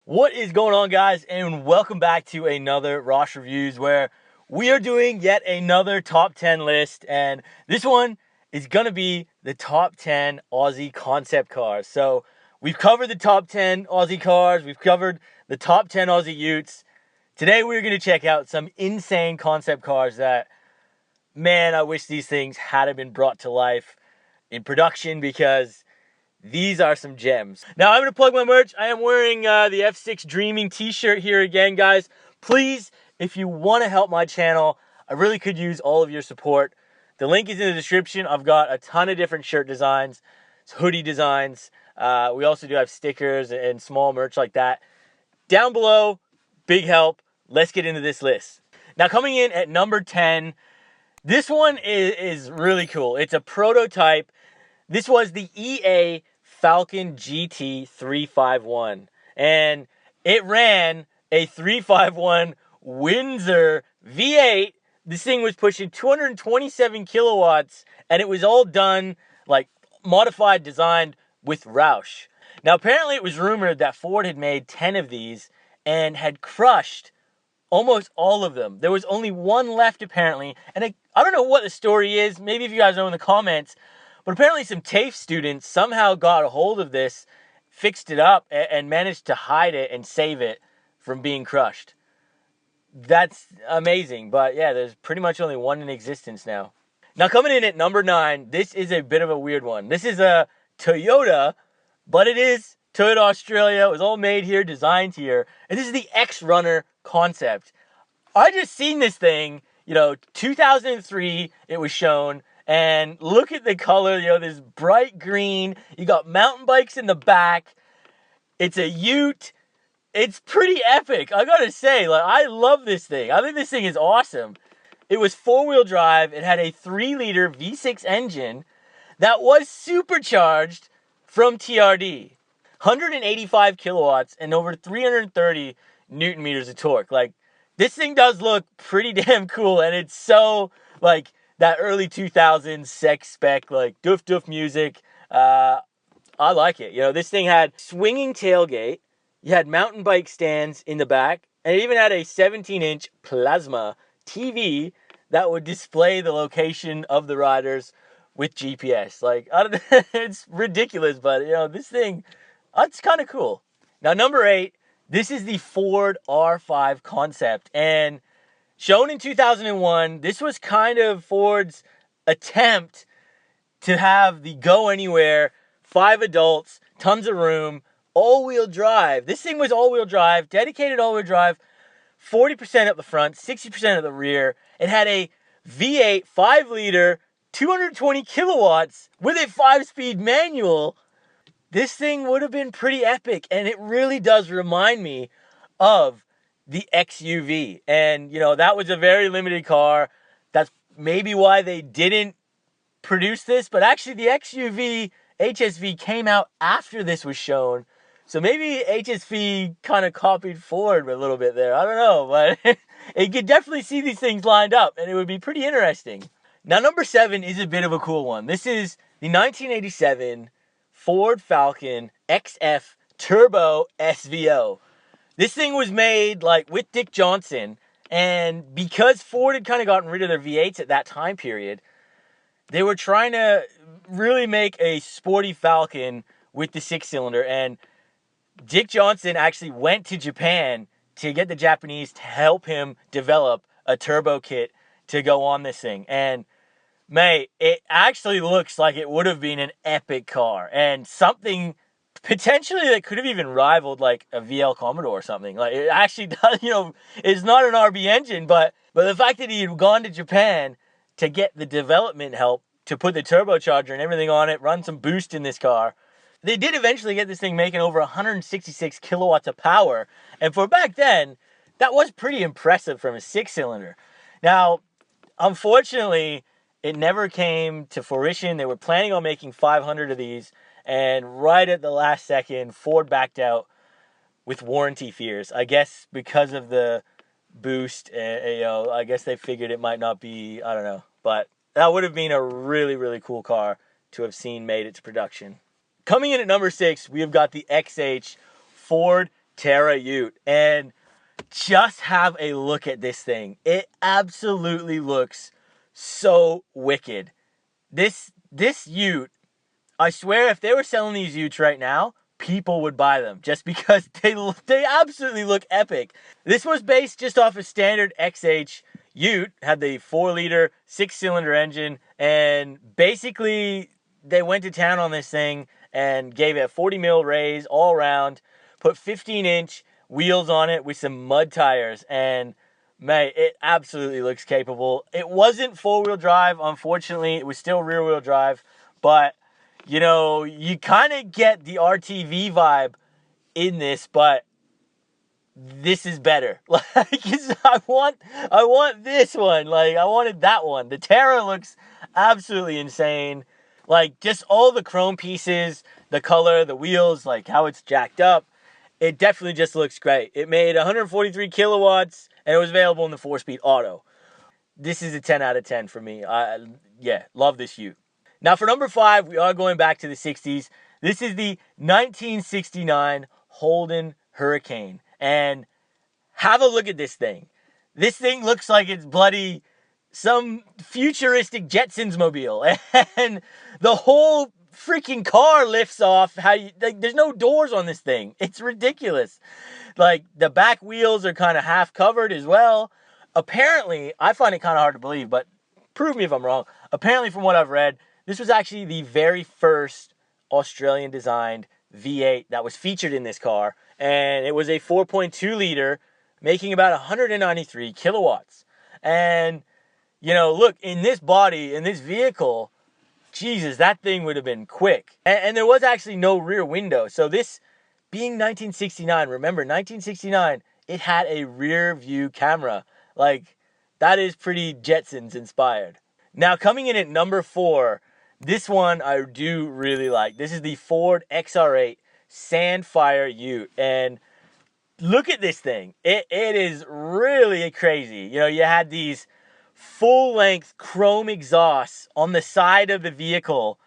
What is going on, guys, and welcome back to another Rosh Reviews, where we are doing yet another top 10 list, and this one is going to be the top 10 Aussie concept cars. So we've covered the top 10 Aussie cars, we've covered the top 10 Aussie Utes. Today we're going to check out some insane concept cars that, man, I wish these things had been brought to life in production, because these are some gems. Now, I'm going to plug my merch. I am wearing the F6 Dreaming t-shirt here again, guys. Please, if you want to help my channel, I really could use all of your support. The link is in the description. I've got a ton of different shirt designs, hoodie designs. We also do have stickers and small merch like that. Down below, big help. Let's get into this list. Now, coming in at number 10, this one is really cool. It's a prototype. This was the EA Falcon GT351, and it ran a 351 Windsor V8. This thing was pushing 227 kilowatts, and it was all done, like, modified, designed with Roush. Now, apparently it was rumored that Ford had made 10 of these and had crushed almost all of them. There was only one left, apparently, and I don't know what the story is. Maybe if you guys know in the comments. But apparently some TAFE students somehow got a hold of this, fixed it up, and managed to hide it and save it from being crushed. That's amazing. But yeah, there's pretty much only one in existence now. Now, coming in at number 9, this is a bit of a weird one. This is a Toyota, but it is Toyota Australia. It was all made here, designed here. And this is the XRunner concept. I just seen this thing, 2003 it was shown. And look at the color, this bright green. You got mountain bikes in the back. It's a Ute. It's pretty epic, I gotta say. Like, I love this thing. I think this thing is awesome. It was 4-wheel drive. It had a 3-liter V6 engine that was supercharged from TRD. 185 kilowatts and over 330 Newton meters of torque. Like, this thing does look pretty damn cool, and it's so, like, that early 2000s sex spec, like, doof music. I like it. This thing had swinging tailgate. You had mountain bike stands in the back. And it even had a 17-inch plasma TV that would display the location of the riders with GPS. Like, it's ridiculous, but, this thing, it's kind of cool. Now, number 8, this is the Ford R5 concept. And shown in 2001, this was kind of Ford's attempt to have the go anywhere, 5 adults, tons of room, all-wheel drive. This thing was all-wheel drive, dedicated all-wheel drive, 40% at the front, 60% at the rear. It had a V8 5-liter, 220 kilowatts with a 5-speed manual. This thing would have been pretty epic, and it really does remind me of the XUV. And, that was a very limited car. That's maybe why they didn't produce this. But actually, the XUV HSV came out after this was shown. So maybe HSV kind of copied Ford a little bit there. I don't know. But you could definitely see these things lined up, and it would be pretty interesting. Now, number 7 is a bit of a cool one. This is the 1987 Ford Falcon XF Turbo SVO. This thing was made, like, with Dick Johnson, and because Ford had kind of gotten rid of their V8s at that time period, they were trying to really make a sporty Falcon with the 6-cylinder, and Dick Johnson actually went to Japan to get the Japanese to help him develop a turbo kit to go on this thing. And, mate, it actually looks like it would have been an epic car, and something potentially that could have even rivaled, like, a VL Commodore or something. Like, it actually does, it's not an RB engine, but the fact that he had gone to Japan to get the development help to put the turbocharger and everything on it, run some boost in this car. They did eventually get this thing making over 166 kilowatts of power, and for back then, that was pretty impressive from a 6-cylinder. Now, unfortunately, it never came to fruition. They were planning on making 500 of these, and right at the last second, Ford backed out with warranty fears. I guess because of the boost, I guess they figured it might not be, I don't know. But that would have been a really, really cool car to have seen made it to production. Coming in at number 6, we have got the XH Ford Terra Ute. And just have a look at this thing. It absolutely looks so wicked. This Ute, I swear if they were selling these Utes right now, people would buy them just because they absolutely look epic. This was based just off a standard XH Ute, had the 4-liter 6-cylinder engine, and basically they went to town on this thing and gave it a 40 mil raise all around, put 15-inch wheels on it with some mud tires, and man, it absolutely looks capable. It wasn't 4-wheel drive, unfortunately. It was still rear-wheel drive, but you know, you kind of get the RTV vibe in this, but this is better. Like, I want this one. Like, I wanted that one. The Terra looks absolutely insane. Like, just all the chrome pieces, the color, the wheels, like how it's jacked up. It definitely just looks great. It made 143 kilowatts, and it was available in the 4-speed auto. This is a 10 out of 10 for me. Yeah, love this Ute. Now for number 5, we are going back to the 60s. This is the 1969 Holden Hurricane. And have a look at this thing. This thing looks like it's bloody some futuristic Jetsons mobile. And the whole freaking car lifts off. There's no doors on this thing. It's ridiculous. Like, the back wheels are kind of half covered as well. Apparently, I find it kind of hard to believe, but prove me if I'm wrong. Apparently, from what I've read, this was actually the very first Australian-designed V8 that was featured in this car, and it was a 4.2-liter, making about 193 kilowatts. And, you know, look, in this body, in this vehicle, Jesus, that thing would have been quick. And there was actually no rear window. So this being 1969, remember, 1969, it had a rear view camera. Like, that is pretty Jetsons inspired. Now, coming in at number 4, this one I do really like. This is the Ford XR8 Sandfire Ute. And look at this thing. It is really crazy. You know, you had these full-length chrome exhausts on the side of the vehicle.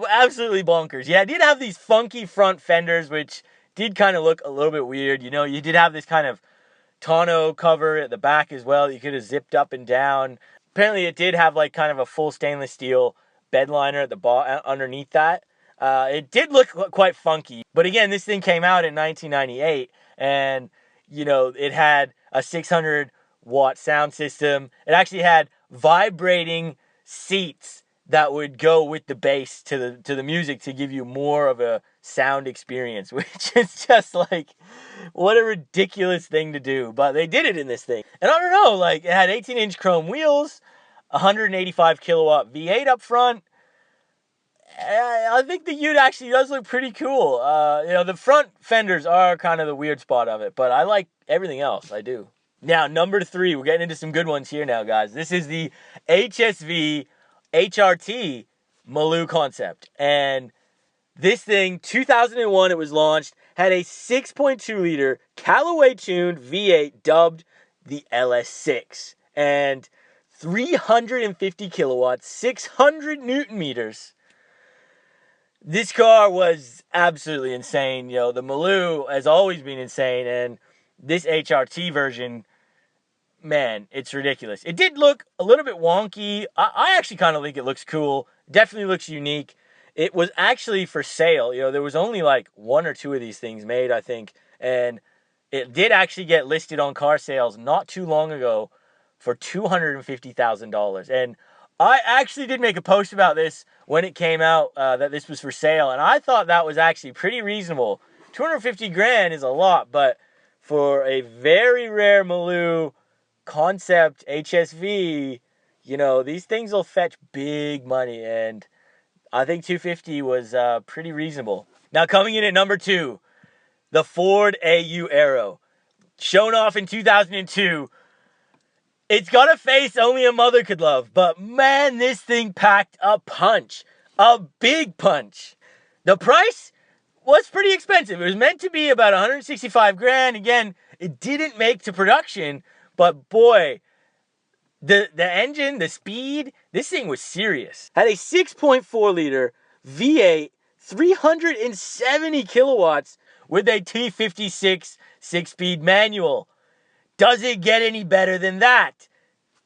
Absolutely bonkers. Yeah, it did have these funky front fenders, which did kind of look a little bit weird. You know, you did have this kind of tonneau cover at the back as well. You could have zipped up and down. Apparently, it did have like kind of a full stainless steel bed liner at the underneath that. It did look quite funky. But again, this thing came out in 1998, and, you know, it had a 600-watt sound system. It actually had vibrating seats that would go with the bass to the music to give you more of a sound experience, which is just like, what a ridiculous thing to do. But they did it in this thing. And I don't know, like, it had 18-inch chrome wheels, 185 kilowatt V8 up front. I think the Ute actually does look pretty cool. You know, the front fenders are kind of the weird spot of it, but I like everything else. I do. Now, number 3, we're getting into some good ones here now, guys. This is the HSV HRT Maloo concept. And this thing, 2001, it was launched, had a 6.2-liter Callaway-tuned V8 dubbed the LS6. And 350 kilowatts, 600 Newton meters. This car was absolutely insane. You know, the Maloo has always been insane, and this HRT version, man, it's ridiculous. It did look a little bit wonky. I actually kind of think it looks cool. Definitely looks unique. It was actually for sale. You know, there was only like 1 or 2 of these things made, I think, and it did actually get listed on car sales not too long ago for $250,000. And I actually did make a post about this when it came out, that this was for sale, and I thought that was actually pretty reasonable. 250 grand is a lot, but for a very rare Maloo concept HSV, you know, these things will fetch big money, and I think 250 was pretty reasonable. Now, coming in at number 2, the Ford AU Aero. Shown off in 2002. It's got a face only a mother could love, but man, this thing packed a punch. A big punch. The price was pretty expensive. It was meant to be about 165 grand. Again, it didn't make to production, but boy, the engine, the speed, this thing was serious. Had a 6.4-liter V8, 370 kilowatts with a T56 6-speed manual. Does it get any better than that?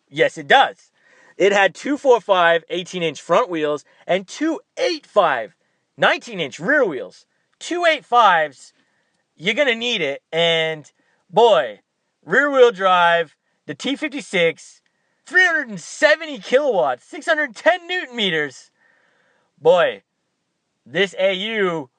Yes, it does. It had 245 18-inch front wheels and 285 19-inch rear wheels. 285s, you're going to need it. And boy, rear wheel drive, the T56, 370 kilowatts, 610 newton meters. Boy, this AU,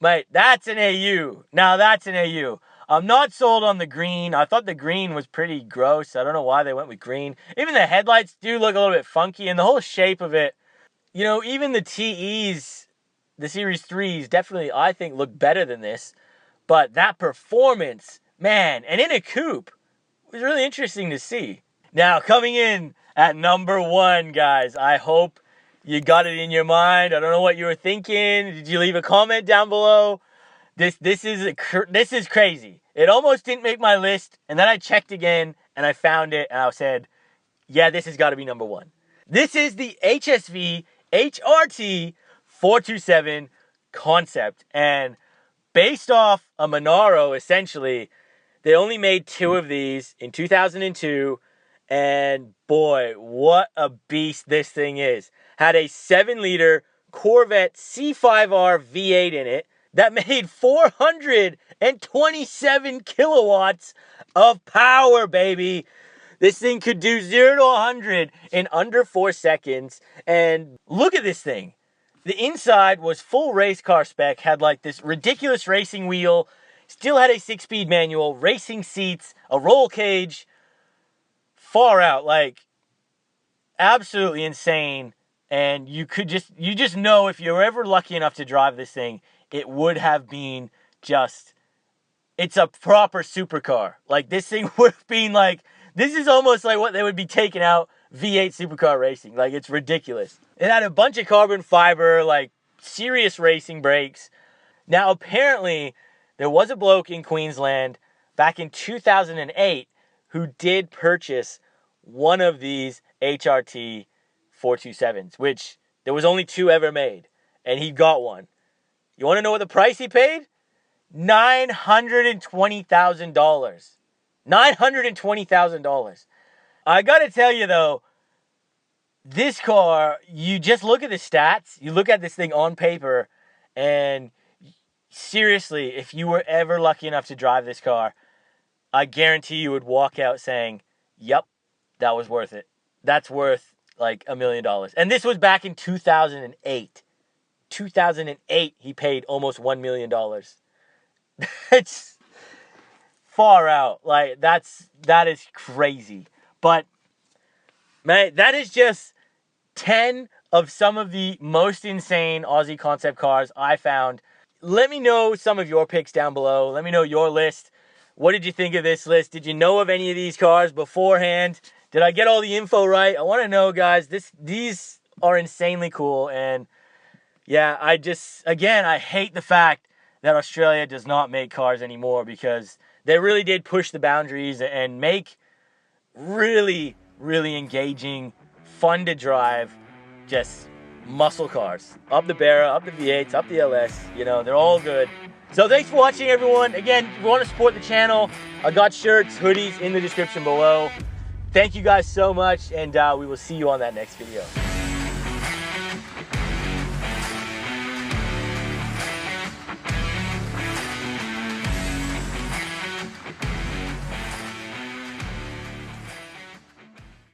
mate, that's an AU. Now that's an AU. I'm not sold on the green. I thought the green was pretty gross. I don't know why they went with green. Even the headlights do look a little bit funky, and the whole shape of it. You know, even the TEs, the Series 3s, definitely, I think, look better than this. But that performance, man, and in a coupe, was really interesting to see. Now, coming in at number 1, guys, I hope you got it in your mind. I don't know what you were thinking. Did you leave a comment down below? This is crazy. It almost didn't make my list, and then I checked again, and I found it, and I said, yeah, this has got to be number 1. This is the HSV HRT 427 Concept, and based off a Monaro, essentially, they only made 2 of these in 2002, and boy, what a beast this thing is. Had a 7-liter Corvette C5R V8 in it, that made 427 kilowatts of power, baby. This thing could do 0 to 100 in under 4 seconds. And look at this thing. The inside was full race car spec, had like this ridiculous racing wheel, still had a 6-speed manual, racing seats, a roll cage. Far out, like absolutely insane. And you just know if you're ever lucky enough to drive this thing, it would have been just, it's a proper supercar. Like, this thing would have been like, this is almost like what they would be taking out V8 supercar racing. Like, it's ridiculous. It had a bunch of carbon fiber, like, serious racing brakes. Now, apparently, there was a bloke in Queensland back in 2008 who did purchase one of these HRT 427s, which there was only 2 ever made, and he got one. You want to know what the price he paid? $920,000. $920,000. I got to tell you, though, this car, you just look at the stats, you look at this thing on paper, and seriously, if you were ever lucky enough to drive this car, I guarantee you would walk out saying, yep, that was worth it. That's worth like $1 million. And this was back in 2008. 2008, he paid almost $1 million. It's far out. Like, that is crazy. But, man, that is just 10 of some of the most insane Aussie concept cars I found. Let me know some of your picks down below. Let me know your list. What did you think of this list? Did you know of any of these cars beforehand? Did I get all the info right? I want to know, guys. These are insanely cool. And yeah, I hate the fact that Australia does not make cars anymore, because they really did push the boundaries and make really, really engaging, fun to drive, just muscle cars. Up the BARRA, up the V8s, up the LS. You know, they're all good. So thanks for watching, everyone. Again, if you want to support the channel, I got shirts, hoodies in the description below. Thank you guys so much, and we will see you on that next video.